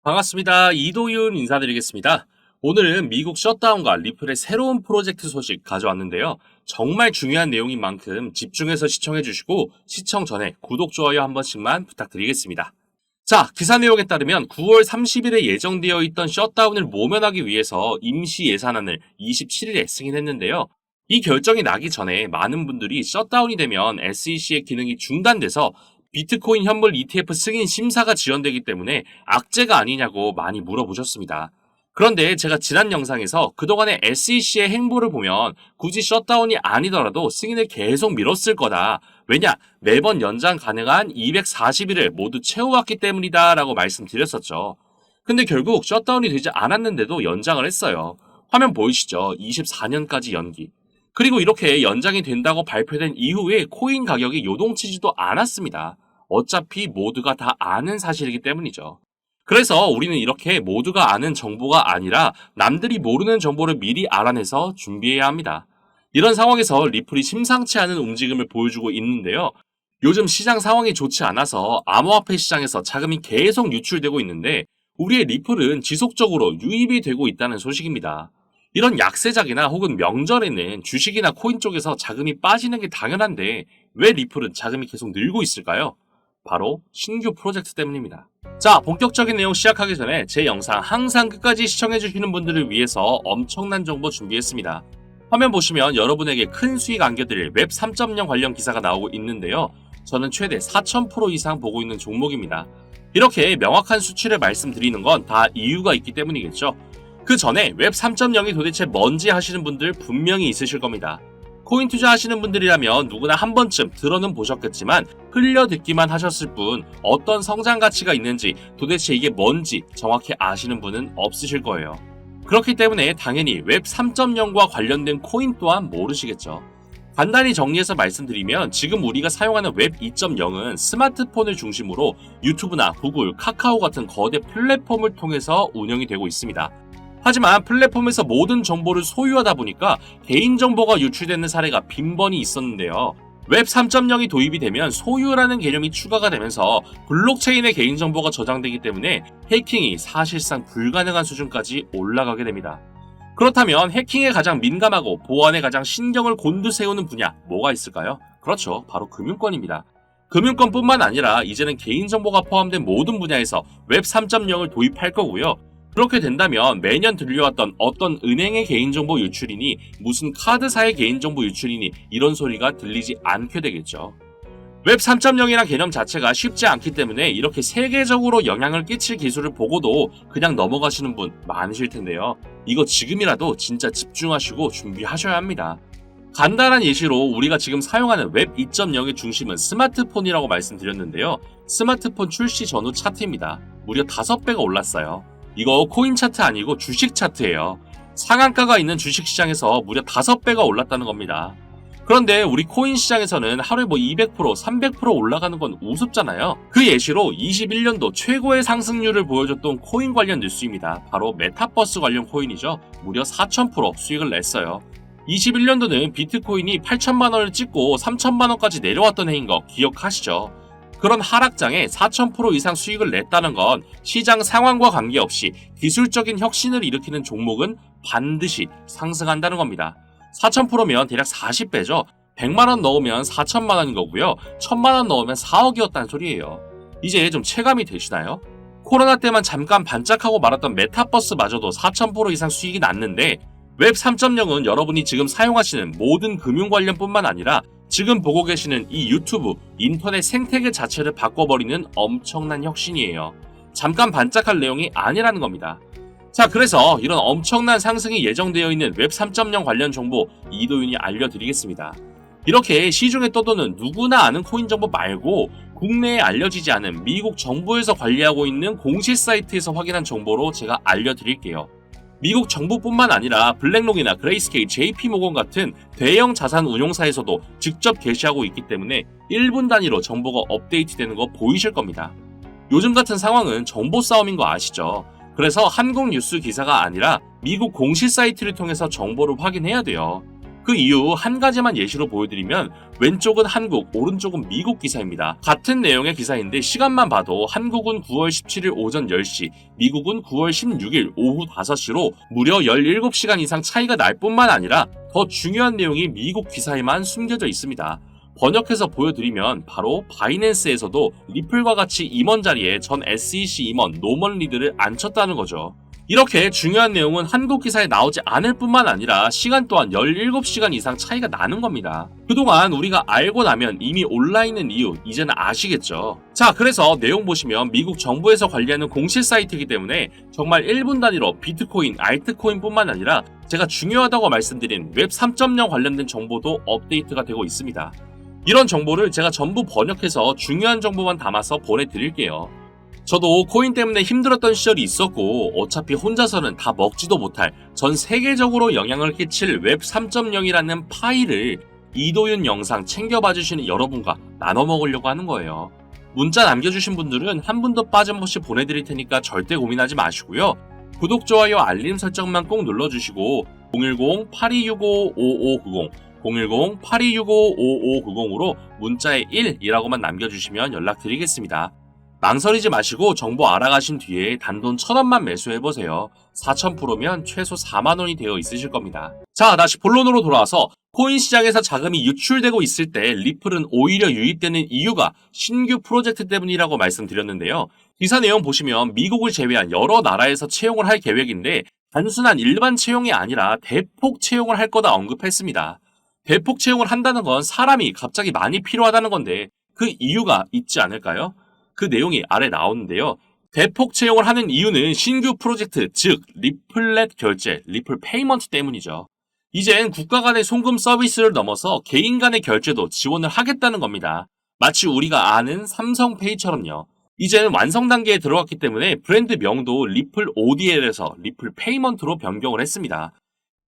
반갑습니다. 이도윤 인사드리겠습니다. 오늘은 미국 셧다운과 리플의 새로운 프로젝트 소식 가져왔는데요. 정말 중요한 내용인 만큼 집중해서 시청해 주시고 시청 전에 구독, 좋아요 한 번씩만 부탁드리겠습니다. 자, 기사 내용에 따르면 9월 30일에 예정되어 있던 셧다운을 모면하기 위해서 임시 예산안을 27일에 승인했는데요. 이 결정이 나기 전에 많은 분들이 셧다운이 되면 SEC의 기능이 중단돼서 비트코인 현물 ETF 승인 심사가 지연되기 때문에 악재가 아니냐고 많이 물어보셨습니다. 그런데 제가 지난 영상에서 그동안의 SEC의 행보를 보면 굳이 셧다운이 아니더라도 승인을 계속 미뤘을 거다. 왜냐? 매번 연장 가능한 240일을 모두 채워왔기 때문이다 라고 말씀드렸었죠. 근데 결국 셧다운이 되지 않았는데도 연장을 했어요. 화면 보이시죠? 24년까지 연기. 그리고 이렇게 연장이 된다고 발표된 이후에 코인 가격이 요동치지도 않았습니다. 어차피 모두가 다 아는 사실이기 때문이죠. 그래서 우리는 이렇게 모두가 아는 정보가 아니라 남들이 모르는 정보를 미리 알아내서 준비해야 합니다. 이런 상황에서 리플이 심상치 않은 움직임을 보여주고 있는데요. 요즘 시장 상황이 좋지 않아서 암호화폐 시장에서 자금이 계속 유출되고 있는데 우리의 리플은 지속적으로 유입이 되고 있다는 소식입니다. 이런 약세작이나 혹은 명절에는 주식이나 코인 쪽에서 자금이 빠지는 게 당연한데 왜 리플은 자금이 계속 늘고 있을까요? 바로 신규 프로젝트 때문입니다. 자, 본격적인 내용 시작하기 전에 제 영상 항상 끝까지 시청해주시는 분들을 위해서 엄청난 정보 준비했습니다. 화면 보시면 여러분에게 큰 수익 안겨드릴 웹 3.0 관련 기사가 나오고 있는데요. 저는 최대 4000% 이상 보고 있는 종목입니다. 이렇게 명확한 수치를 말씀드리는 건 다 이유가 있기 때문이겠죠. 그 전에 웹 3.0이 도대체 뭔지 하시는 분들 분명히 있으실 겁니다. 코인 투자하시는 분들이라면 누구나 한 번쯤 들어는 보셨겠지만 흘려 듣기만 하셨을 뿐 어떤 성장 가치가 있는지 도대체 이게 뭔지 정확히 아시는 분은 없으실 거예요. 그렇기 때문에 당연히 웹 3.0과 관련된 코인 또한 모르시겠죠. 간단히 정리해서 말씀드리면 지금 우리가 사용하는 웹 2.0은 스마트폰을 중심으로 유튜브나 구글, 카카오 같은 거대 플랫폼을 통해서 운영이 되고 있습니다. 하지만 플랫폼에서 모든 정보를 소유하다 보니까 개인정보가 유출되는 사례가 빈번히 있었는데요. 웹 3.0이 도입이 되면 소유라는 개념이 추가가 되면서 블록체인의 개인정보가 저장되기 때문에 해킹이 사실상 불가능한 수준까지 올라가게 됩니다. 그렇다면 해킹에 가장 민감하고 보안에 가장 신경을 곤두세우는 분야 뭐가 있을까요? 그렇죠. 바로 금융권입니다. 금융권뿐만 아니라 이제는 개인정보가 포함된 모든 분야에서 웹 3.0을 도입할 거고요. 그렇게 된다면 매년 들려왔던 어떤 은행의 개인정보 유출이니 무슨 카드사의 개인정보 유출이니 이런 소리가 들리지 않게 되겠죠. 웹 3.0이란 개념 자체가 쉽지 않기 때문에 이렇게 세계적으로 영향을 끼칠 기술을 보고도 그냥 넘어가시는 분 많으실 텐데요. 이거 지금이라도 진짜 집중하시고 준비하셔야 합니다. 간단한 예시로 우리가 지금 사용하는 웹 2.0의 중심은 스마트폰이라고 말씀드렸는데요. 스마트폰 출시 전후 차트입니다. 무려 5배가 올랐어요. 이거 코인 차트 아니고 주식 차트예요. 상한가가 있는 주식 시장에서 무려 5배가 올랐다는 겁니다. 그런데 우리 코인 시장에서는 하루에 200%, 300% 올라가는 건 우습잖아요. 그 예시로 21년도 최고의 상승률을 보여줬던 코인 관련 뉴스입니다. 바로 메타버스 관련 코인이죠. 무려 4000% 수익을 냈어요. 21년도는 비트코인이 8천만 원을 찍고 3천만 원까지 내려왔던 해인 거 기억하시죠? 그런 하락장에 4000% 이상 수익을 냈다는 건 시장 상황과 관계없이 기술적인 혁신을 일으키는 종목은 반드시 상승한다는 겁니다. 4000%면 대략 40배죠. 100만원 넣으면 4천만원인 거고요. 1000만원 넣으면 4억이었다는 소리예요. 이제 좀 체감이 되시나요? 코로나 때만 잠깐 반짝하고 말았던 메타버스마저도 4000% 이상 수익이 났는데 웹 3.0은 여러분이 지금 사용하시는 모든 금융 관련뿐만 아니라 지금 보고 계시는 이 유튜브, 인터넷 생태계 자체를 바꿔버리는 엄청난 혁신이에요. 잠깐 반짝할 내용이 아니라는 겁니다. 자, 그래서 이런 엄청난 상승이 예정되어 있는 웹 3.0 관련 정보 이도윤이 알려드리겠습니다. 이렇게 시중에 떠도는 누구나 아는 코인 정보 말고 국내에 알려지지 않은 미국 정부에서 관리하고 있는 공식 사이트에서 확인한 정보로 제가 알려드릴게요. 미국 정부뿐만 아니라 블랙록이나 그레이스케일, JP모건 같은 대형 자산 운용사에서도 직접 게시하고 있기 때문에 1분 단위로 정보가 업데이트되는 거 보이실 겁니다. 요즘 같은 상황은 정보 싸움인 거 아시죠? 그래서 한국 뉴스 기사가 아니라 미국 공식 사이트를 통해서 정보를 확인해야 돼요. 그 이유 한 가지만 예시로 보여드리면 왼쪽은 한국, 오른쪽은 미국 기사입니다. 같은 내용의 기사인데 시간만 봐도 한국은 9월 17일 오전 10시, 미국은 9월 16일 오후 5시로 무려 17시간 이상 차이가 날 뿐만 아니라 더 중요한 내용이 미국 기사에만 숨겨져 있습니다. 번역해서 보여드리면 바로 바이낸스에서도 리플과 같이 임원 자리에 전 SEC 임원 노먼 리드를 앉혔다는 거죠. 이렇게 중요한 내용은 한국 기사에 나오지 않을 뿐만 아니라 시간 또한 17시간 이상 차이가 나는 겁니다. 그동안 우리가 알고 나면 이미 온라인인 이유 이제는 아시겠죠? 자, 그래서 내용 보시면 미국 정부에서 관리하는 공식 사이트이기 때문에 정말 1분 단위로 비트코인, 알트코인 뿐만 아니라 제가 중요하다고 말씀드린 웹 3.0 관련된 정보도 업데이트가 되고 있습니다. 이런 정보를 제가 전부 번역해서 중요한 정보만 담아서 보내드릴게요. 저도 코인 때문에 힘들었던 시절이 있었고 어차피 혼자서는 다 먹지도 못할 전 세계적으로 영향을 끼칠 웹 3.0이라는 파일을 이도윤 영상 챙겨봐 주시는 여러분과 나눠 먹으려고 하는 거예요. 문자 남겨주신 분들은 한 분도 빠짐없이 보내드릴 테니까 절대 고민하지 마시고요. 구독, 좋아요, 알림 설정만 꼭 눌러주시고 010-8265-5590 010-8265-5590으로 문자에 1이라고만 남겨주시면 연락드리겠습니다. 망설이지 마시고 정보 알아가신 뒤에 단돈 1,000원만 매수해보세요. 4,000%면 최소 4만원이 되어 있으실 겁니다. 자, 다시 본론으로 돌아와서 코인 시장에서 자금이 유출되고 있을 때 리플은 오히려 유입되는 이유가 신규 프로젝트 때문이라고 말씀드렸는데요. 기사 내용 보시면 미국을 제외한 여러 나라에서 채용을 할 계획인데 단순한 일반 채용이 아니라 대폭 채용을 할 거다 언급했습니다. 대폭 채용을 한다는 건 사람이 갑자기 많이 필요하다는 건데 그 이유가 있지 않을까요? 그 내용이 아래 나오는데요. 대폭 채용을 하는 이유는 신규 프로젝트, 즉 리플렛 결제, 리플 페이먼트 때문이죠. 이젠 국가 간의 송금 서비스를 넘어서 개인 간의 결제도 지원을 하겠다는 겁니다. 마치 우리가 아는 삼성페이처럼요. 이제는 완성 단계에 들어갔기 때문에 브랜드 명도 리플 ODL에서 리플 페이먼트로 변경을 했습니다.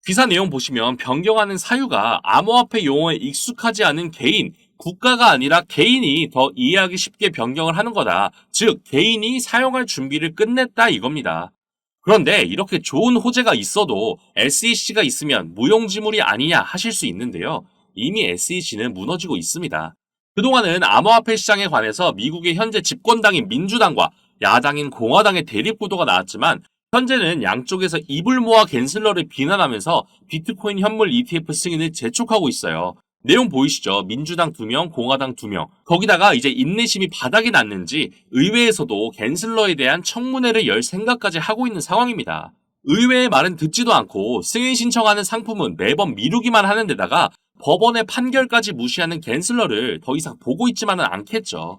기사 내용 보시면 변경하는 사유가 암호화폐 용어에 익숙하지 않은 개인, 국가가 아니라 개인이 더 이해하기 쉽게 변경을 하는 거다. 즉, 개인이 사용할 준비를 끝냈다 이겁니다. 그런데 이렇게 좋은 호재가 있어도 SEC가 있으면 무용지물이 아니냐 하실 수 있는데요. 이미 SEC는 무너지고 있습니다. 그동안은 암호화폐 시장에 관해서 미국의 현재 집권당인 민주당과 야당인 공화당의 대립구도가 나왔지만 현재는 양쪽에서 입을 모아 갠슬러를 비난하면서 비트코인 현물 ETF 승인을 재촉하고 있어요. 내용 보이시죠? 민주당 2명, 공화당 2명. 거기다가 이제 인내심이 바닥이 났는지 의회에서도 갠슬러에 대한 청문회를 열 생각까지 하고 있는 상황입니다. 의회의 말은 듣지도 않고 승인 신청하는 상품은 매번 미루기만 하는 데다가 법원의 판결까지 무시하는 갠슬러를 더 이상 보고 있지만은 않겠죠.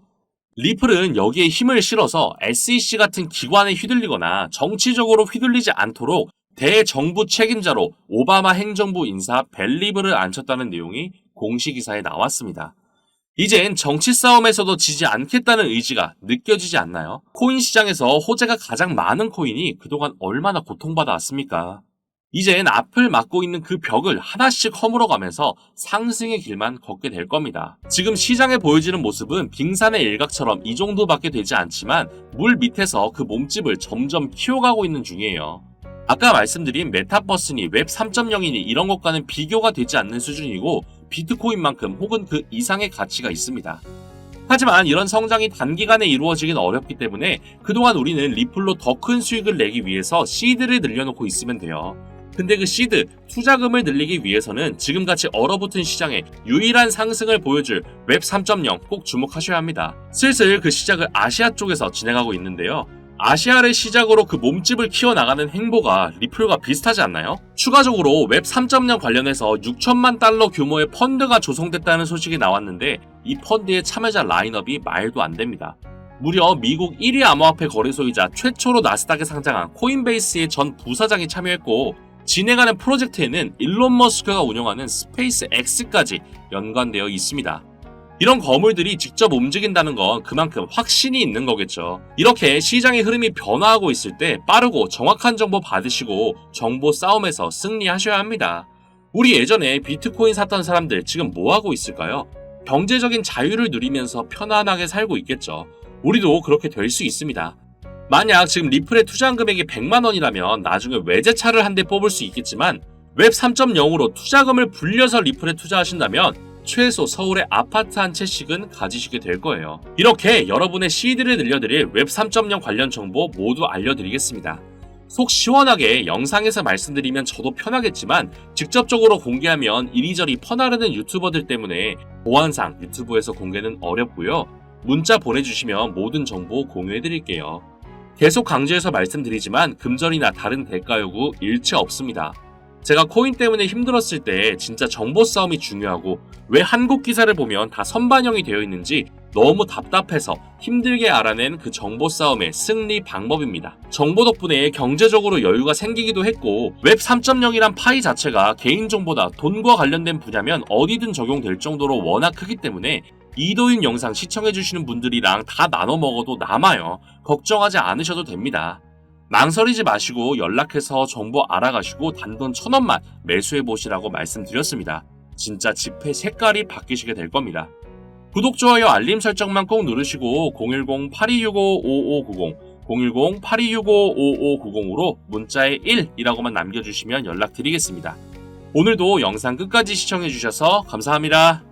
리플은 여기에 힘을 실어서 SEC 같은 기관에 휘둘리거나 정치적으로 휘둘리지 않도록 대정부 책임자로 오바마 행정부 인사 벨리브를 앉혔다는 내용이 공식 기사에 나왔습니다. 이젠 정치 싸움에서도 지지 않겠다는 의지가 느껴지지 않나요? 코인 시장에서 호재가 가장 많은 코인이 그동안 얼마나 고통받아 왔습니까? 이젠 앞을 막고 있는 그 벽을 하나씩 허물어가면서 상승의 길만 걷게 될 겁니다. 지금 시장에 보여지는 모습은 빙산의 일각처럼 이 정도밖에 되지 않지만 물 밑에서 그 몸집을 점점 키워가고 있는 중이에요. 아까 말씀드린 메타버스니 웹 3.0이니 이런 것과는 비교가 되지 않는 수준이고 비트코인만큼 혹은 그 이상의 가치가 있습니다. 하지만 이런 성장이 단기간에 이루어지긴 어렵기 때문에 그동안 우리는 리플로 더 큰 수익을 내기 위해서 시드를 늘려놓고 있으면 돼요. 근데 그 시드, 투자금을 늘리기 위해서는 지금같이 얼어붙은 시장에 유일한 상승을 보여줄 웹 3.0 꼭 주목하셔야 합니다. 슬슬 그 시작을 아시아 쪽에서 진행하고 있는데요. 아시아를 시작으로 그 몸집을 키워나가는 행보가 리플과 비슷하지 않나요? 추가적으로 웹 3.0 관련해서 6천만 달러 규모의 펀드가 조성됐다는 소식이 나왔는데 이 펀드의 참여자 라인업이 말도 안 됩니다. 무려 미국 1위 암호화폐 거래소이자 최초로 나스닥에 상장한 코인베이스의 전 부사장이 참여했고 진행하는 프로젝트에는 일론 머스크가 운영하는 스페이스 X까지 연관되어 있습니다. 이런 거물들이 직접 움직인다는 건 그만큼 확신이 있는 거겠죠. 이렇게 시장의 흐름이 변화하고 있을 때 빠르고 정확한 정보 받으시고 정보 싸움에서 승리하셔야 합니다. 우리 예전에 비트코인 샀던 사람들 지금 뭐하고 있을까요? 경제적인 자유를 누리면서 편안하게 살고 있겠죠. 우리도 그렇게 될 수 있습니다. 만약 지금 리플에 투자한 금액이 100만 원이라면 나중에 외제차를 한 대 뽑을 수 있겠지만 웹 3.0으로 투자금을 불려서 리플에 투자하신다면 최소 서울의 아파트 한 채씩은 가지시게 될 거예요. 이렇게 여러분의 시드를 늘려드릴 웹 3.0 관련 정보 모두 알려드리겠습니다. 속 시원하게 영상에서 말씀드리면 저도 편하겠지만 직접적으로 공개하면 이리저리 퍼나르는 유튜버들 때문에 보안상 유튜브에서 공개는 어렵고요. 문자 보내주시면 모든 정보 공유해드릴게요. 계속 강조해서 말씀드리지만 금전이나 다른 대가 요구 일체 없습니다. 제가 코인 때문에 힘들었을 때 진짜 정보 싸움이 중요하고 왜 한국 기사를 보면 다 선반영이 되어 있는지 너무 답답해서 힘들게 알아낸 그 정보 싸움의 승리 방법입니다. 정보 덕분에 경제적으로 여유가 생기기도 했고 웹 3.0이란 파이 자체가 개인정보나 돈과 관련된 분야면 어디든 적용될 정도로 워낙 크기 때문에 이도인 영상 시청해주시는 분들이랑 다 나눠 먹어도 남아요. 걱정하지 않으셔도 됩니다. 망설이지 마시고 연락해서 정보 알아가시고 단돈 1,000원만 매수해보시라고 말씀드렸습니다. 진짜 지폐 색깔이 바뀌시게 될 겁니다. 구독, 좋아요, 알림 설정만 꼭 누르시고 010-8265-5590, 010-8265-5590으로 문자에 1이라고만 남겨주시면 연락드리겠습니다. 오늘도 영상 끝까지 시청해주셔서 감사합니다.